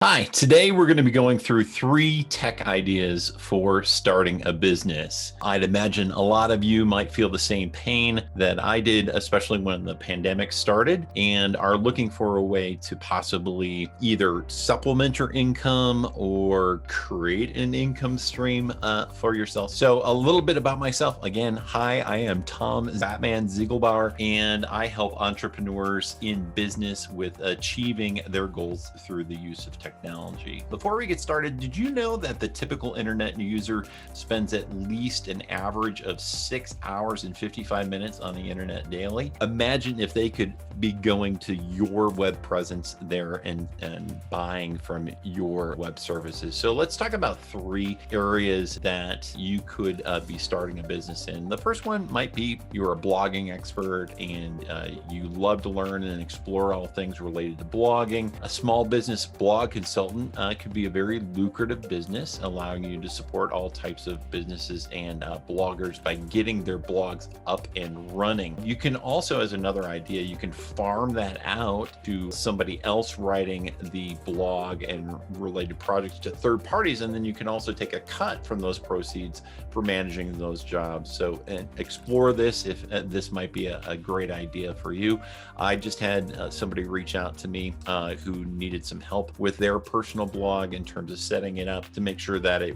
Hi, today we're going to be going through 3 tech ideas for starting a business. I'd imagine a lot of you might feel the same pain that I did, especially when the pandemic started, and are looking for a way to possibly either supplement your income or create an income stream for yourself. So, a little bit about myself. Again, hi, I am Tom Batman Ziegelbauer, and I help entrepreneurs in business with achieving their goals through the use of technology. Before we get started, did you know that the typical internet user spends at least an average of 6 hours and 55 minutes on the internet daily? Imagine if they could be going to your web presence there and buying from your web services. So let's talk about 3 areas that you could be starting a business in. The first one might be you're a blogging expert and you love to learn and explore all things related to blogging. A small business blog consultant could be a very lucrative business, allowing you to support all types of businesses and bloggers by getting their blogs up and running. You can also, as another idea, you can farm that out to somebody else writing the blog and related projects to third parties, and then you can also take a cut from those proceeds for managing those jobs. So explore this if this might be a great idea for you. I just had somebody reach out to me who needed some help with their personal blog in terms of setting it up to make sure that it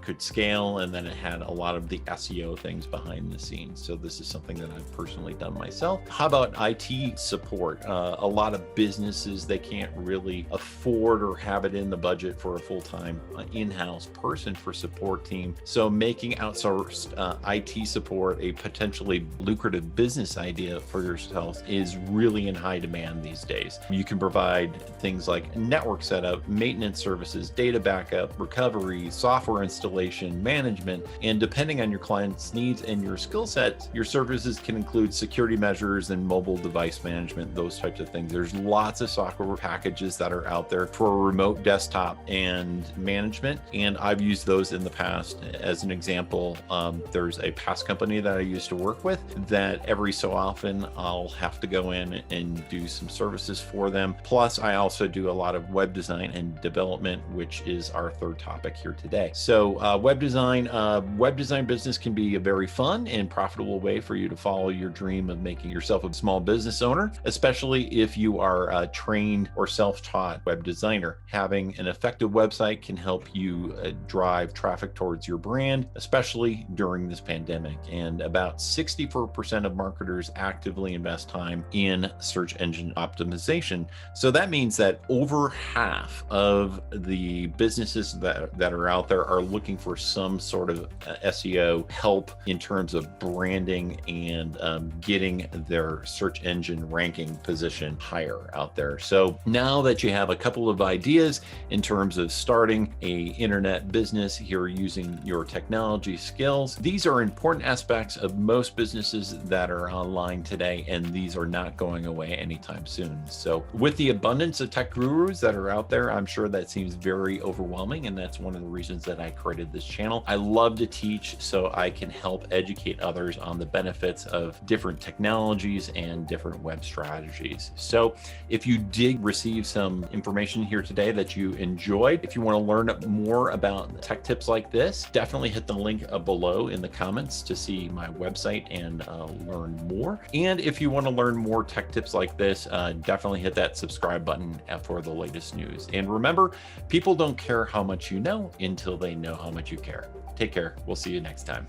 could scale, and then it had a lot of the SEO things behind the scenes. So this is something that I've personally done myself. How about IT support? A lot of businesses, they can't really afford or have it in the budget for a full-time in-house person for support team. So making outsourced IT support a potentially lucrative business idea for yourself is really in high demand these days. You can provide things like network setup, maintenance services, data backup, recovery, software installation, management, and depending on your client's needs and your skill set, your services can include security measures and mobile device management, those types of things. There's lots of software packages that are out there for remote desktop and management, and I've used those in the past. As an example, there's a past company that I used to work with that every so often I'll have to go in and do some services for them. Plus, I also do a lot of web design and development, which is our third topic here today. So web design business can be a very fun and profitable way for you to follow your dream of making yourself a small business owner, especially if you are a trained or self-taught web designer. Having an effective website can help you drive traffic towards your brand, especially during this pandemic. And about 64% of marketers actively invest time in search engine optimization. So that means that over half of the businesses that are out there are looking for some sort of SEO help in terms of branding and getting their search engine ranking position higher out there. So now that you have a couple of ideas in terms of starting a internet business here using your technology skills, these are important aspects of most businesses that are online today, and these are not going away anytime soon. So with the abundance of tech gurus that are out there, I'm sure that seems very overwhelming, and that's one of the reasons that I created this channel. I love to teach so I can help educate others on the benefits of different technologies and different web strategies. So if you did receive some information here today that you enjoyed, if you want to learn more about tech tips like this, definitely hit the link below in the comments to see my website and learn more. And if you want to learn more tech tips like this, definitely hit that subscribe button for the latest news. And remember, people don't care how much you know until they know how much you care. Take care. We'll see you next time.